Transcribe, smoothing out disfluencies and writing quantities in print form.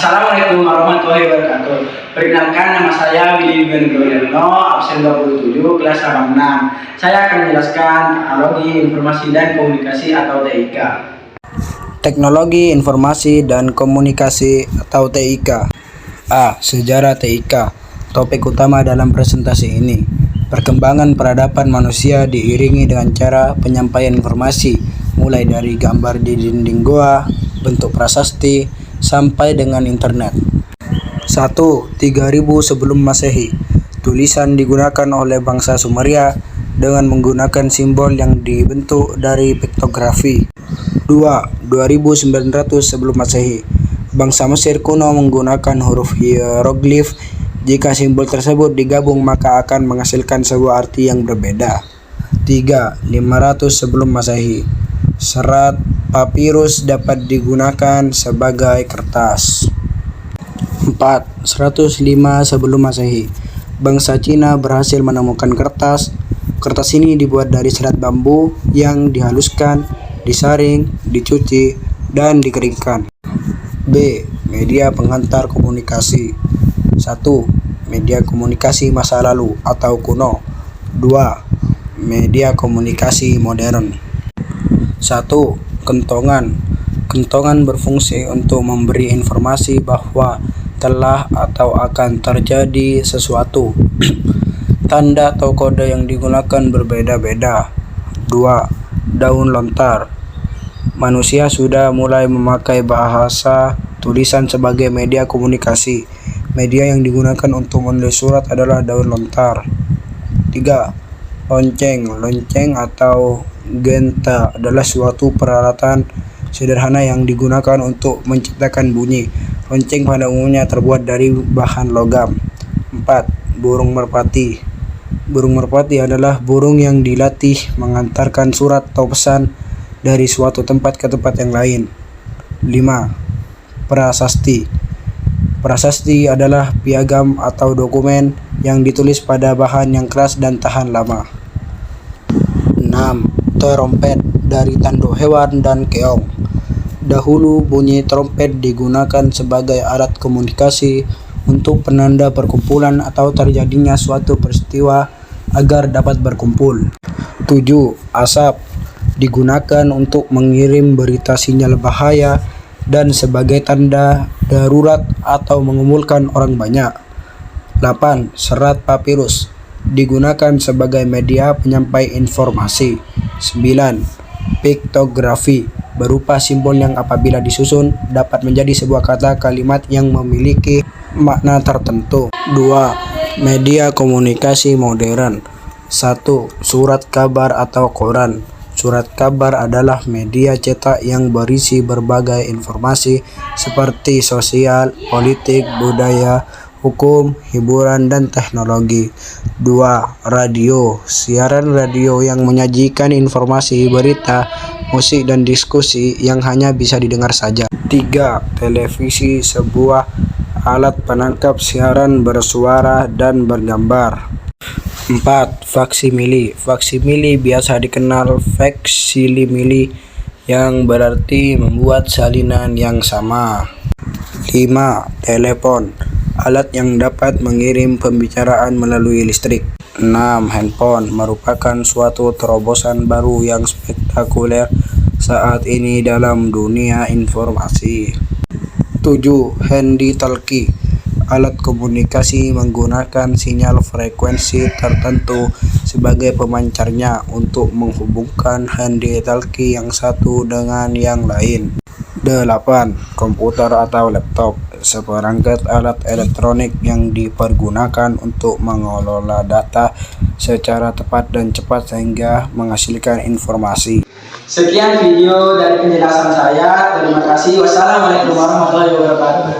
Assalamualaikum warahmatullahi wabarakatuh. Perkenalkan, nama saya Willy Nugroho, absen 27, kelas 86. Saya akan menjelaskan teknologi informasi dan komunikasi atau TIK. Teknologi informasi dan komunikasi atau TIK. A. Sejarah TIK. Topik utama dalam presentasi ini. Perkembangan peradaban manusia diiringi dengan cara penyampaian informasi, mulai dari gambar di dinding goa, bentuk prasasti, sampai dengan internet. 1. 3000 sebelum Masehi. Tulisan digunakan oleh bangsa Sumeria dengan menggunakan simbol yang dibentuk dari piktografi. 2. 2900 sebelum Masehi. Bangsa Mesir kuno menggunakan huruf hieroglif. Jika simbol tersebut digabung maka akan menghasilkan sebuah arti yang berbeda. 3. 500 sebelum Masehi. Serat papirus dapat digunakan sebagai kertas. 4. 105 sebelum Masehi. Bangsa Cina berhasil menemukan kertas. Kertas ini dibuat dari serat bambu yang dihaluskan, disaring, dicuci, dan dikeringkan. B. Media penghantar komunikasi. 1. Media komunikasi masa lalu atau kuno. 2. Media komunikasi modern. 1. Kentongan. Kentongan berfungsi untuk memberi informasi bahwa telah atau akan terjadi sesuatu. Tanda atau kode yang digunakan berbeda-beda. 2. Daun lontar. Manusia sudah mulai memakai bahasa tulisan sebagai media komunikasi. Media yang digunakan untuk menulis surat adalah daun lontar. 3. Lonceng. Lonceng atau genta adalah suatu peralatan sederhana yang digunakan untuk menciptakan bunyi. Lonceng pada umumnya terbuat dari bahan logam. 4. Burung merpati. Burung merpati adalah burung yang dilatih mengantarkan surat atau pesan dari suatu tempat ke tempat yang lain. 5. Prasasti. Prasasti adalah piagam atau dokumen yang ditulis pada bahan yang keras dan tahan lama. 6. Trompet, dari tanduk hewan dan keong. Dahulu bunyi trompet digunakan sebagai alat komunikasi untuk penanda perkumpulan atau terjadinya suatu peristiwa agar dapat berkumpul. 7. Asap, digunakan untuk mengirim berita sinyal bahaya dan sebagai tanda darurat atau mengumpulkan orang banyak. 8. Serat papirus, digunakan sebagai media penyampai informasi. 9. Piktografi, berupa simbol yang apabila disusun dapat menjadi sebuah kata kalimat yang memiliki makna tertentu. 2. Media komunikasi modern. 1. Surat kabar atau koran. Surat kabar adalah media cetak yang berisi berbagai informasi seperti sosial, politik, budaya, hukum, hiburan, dan teknologi. 2. Radio. Siaran radio yang menyajikan informasi, berita, musik, dan diskusi yang hanya bisa didengar saja. 3. Televisi, sebuah alat penangkap siaran bersuara dan bergambar. 4. Faksimili. Faksimili biasa dikenal faksimili yang berarti membuat salinan yang sama. 5. Telepon, alat yang dapat mengirim pembicaraan melalui listrik. 6. Handphone, merupakan suatu terobosan baru yang spektakuler saat ini dalam dunia informasi. 7. Handy-talkie, alat komunikasi menggunakan sinyal frekuensi tertentu sebagai pemancarnya untuk menghubungkan handy-talkie yang satu dengan yang lain. 8. Komputer atau laptop, seperangkat alat elektronik yang dipergunakan untuk mengelola data secara tepat dan cepat sehingga menghasilkan informasi. Sekian video dari penjelasan saya. Terima kasih. Wassalamualaikum warahmatullahi wabarakatuh.